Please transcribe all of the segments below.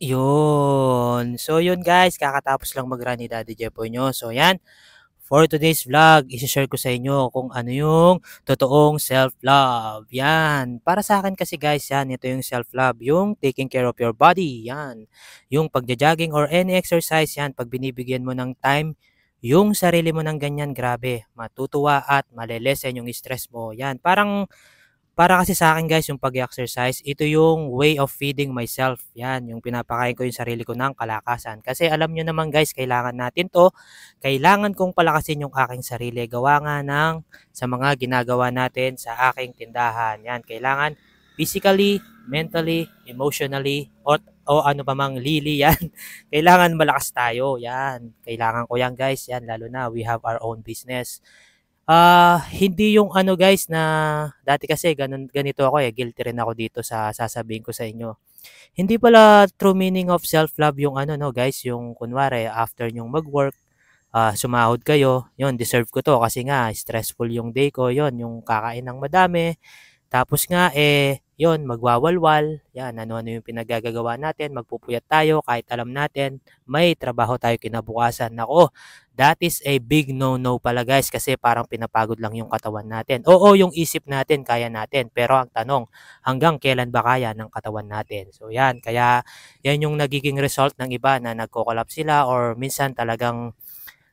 Yun. So yun guys, kakatapos lang mag-run ni Daddy Jepoy nyo. So yan, for today's vlog, isi-share ko sa inyo kung ano yung totoong self-love. Yan. Para sa akin kasi guys, yan, ito yung self-love. Yung taking care of your body. Yan. Yung pagja-jogging or any exercise, yan. Pag binibigyan mo ng time, yung sarili mo ng ganyan, grabe. Matutuwa at malelesen yung stress mo. Yan. Para kasi sa akin guys, yung pag-exercise, ito yung way of feeding myself. Yan, yung pinapakain ko yung sarili ko ng kalakasan. Kasi alam nyo naman guys, kailangan natin to. Kailangan kong palakasin yung aking sarili. Gawa nga ng sa mga ginagawa natin sa aking tindahan. Yan, kailangan physically, mentally, emotionally, o ano pa mang lili yan. Kailangan malakas tayo. Yan, kailangan ko yan guys. Yan, lalo na we have our own business. Hindi yung ano guys na dati kasi ganito ako, guilty rin ako dito sa sasabihin ko sa inyo. Hindi pala true meaning of self-love yung ano 'no guys, yung kunwari after niyong mag-work, sumahod kayo, yun deserve ko 'to kasi nga stressful yung day ko, yun yung kakain ng madami, tapos nga, yun magwawalwal, yan ano-ano yung pinaggagawa natin, magpupuyat tayo kahit alam natin may trabaho tayo kinabukasan. Naku, that is a big no-no pala guys kasi parang pinapagod lang yung katawan natin. Oo, yung isip natin kaya natin, pero ang tanong, hanggang kailan ba kaya ng katawan natin? So yan, kaya yan yung nagiging result ng iba na nagko-collapse sila or minsan talagang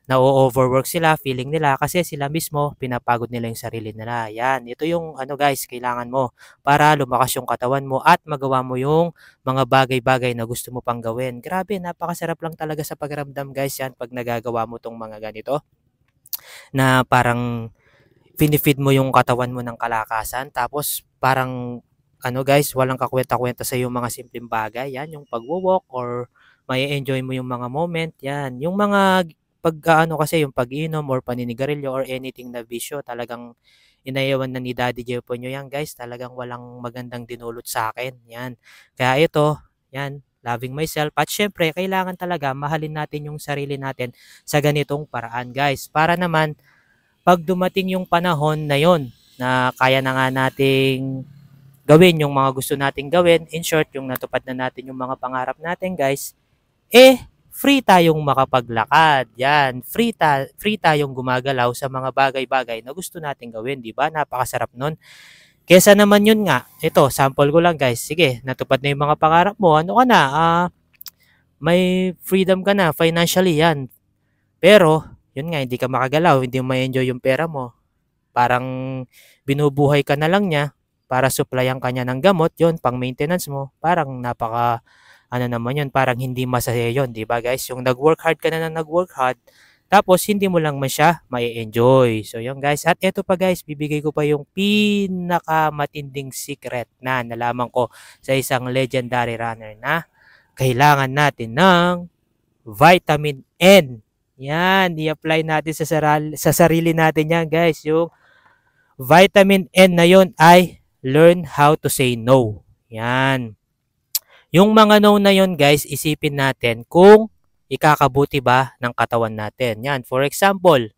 na-overwork sila, feeling nila kasi sila mismo pinapagod nila yung sarili nila. Yan, ito yung ano guys, kailangan mo para lumakas yung katawan mo at magawa mo yung mga bagay-bagay na gusto mo pang gawin. Grabe, napakasarap lang talaga sa pakiramdam guys yan pag nagagawa mo tong mga ganito na parang finifeed mo yung katawan mo ng kalakasan tapos parang ano guys, walang kakwenta-kwenta sa yung mga simpleng bagay. Yan, yung pagwo-walk or may enjoy mo yung mga moment. Yan, yung mga pag-ano kasi yung pag-inom or paninigarilyo or anything na bisyo talagang inayawan na ni Daddy Jepo nyo yan guys. Talagang walang magandang dinulot sa akin. Yan. Kaya ito, yan, loving myself. At syempre, kailangan talaga mahalin natin yung sarili natin sa ganitong paraan guys. Para naman, pag dumating yung panahon na yon na kaya na nga nating gawin yung mga gusto nating gawin, in short, yung natupad na natin yung mga pangarap natin guys, free tayong makapaglakad. Yan, free tayong gumagalaw sa mga bagay-bagay na gusto nating gawin, di ba? Napakasarap nun. Kesa naman yun nga, ito, sample ko lang guys. Sige, natupad na yung mga pangarap mo. Ano ka na? May freedom ka na financially yan. Pero, yun nga, hindi ka makagalaw, hindi mo ma-enjoy yung pera mo. Parang binubuhay ka na lang niya para supplyan ka niya ng gamot, yun, pang maintenance mo. Parang ano naman yun, parang hindi masaya yun, di ba guys? Yung nag-work hard ka na nag-work hard, tapos hindi mo lang man siya mai-enjoy. So yun guys, at eto pa guys, bibigay ko pa yung pinakamatinding secret na nalaman ko sa isang legendary runner na kailangan natin ng vitamin N. Yan, i-apply natin sa sarili natin yan guys. Yung vitamin N na yon ay learn how to say no. Yan. Yung mga no na yon guys, isipin natin kung ikakabuti ba ng katawan natin. Yan, for example,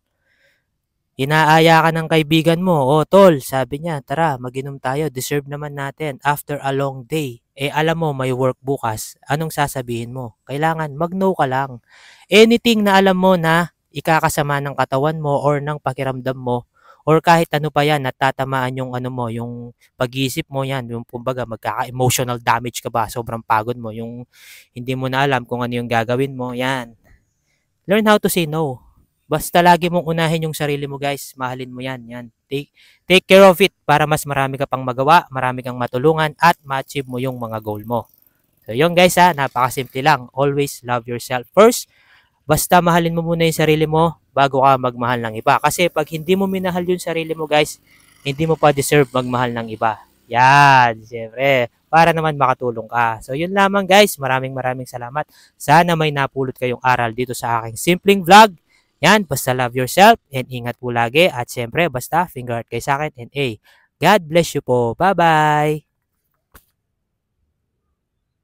inaaya ka ng kaibigan mo, "Oh, tol," sabi niya, "tara, mag-inom tayo, deserve naman natin after a long day." Alam mo may work bukas, anong sasabihin mo? Kailangan mag-no ka lang. Anything na alam mo na ikakasama ng katawan mo or ng pakiramdam mo or kahit ano pa yan, natatamaan yung ano mo, yung pag-iisip mo yan, yung kumbaga magkaka-emotional damage ka ba, sobrang pagod mo, yung hindi mo na alam kung ano yung gagawin mo, yan. Learn how to say no. Basta lagi mong unahin yung sarili mo guys. Mahalin mo yan. Yan. Take care of it para mas marami ka pang magawa, marami kang matulungan at ma-achieve mo yung mga goal mo. So yun guys ha, napakasimple lang. Always love yourself first. Basta mahalin mo muna yung sarili mo bago ka magmahal ng iba. Kasi pag hindi mo minahal yung sarili mo guys, hindi mo pa deserve magmahal ng iba. Yan, siyempre. Para naman makatulong ka. So yun lamang guys. Maraming salamat. Sana may napulot kayong aral dito sa aking simpleng vlog. Yan, basta love yourself and ingat po lagi. At siyempre, basta finger heart kayo sa akin and God bless you po. Bye-bye!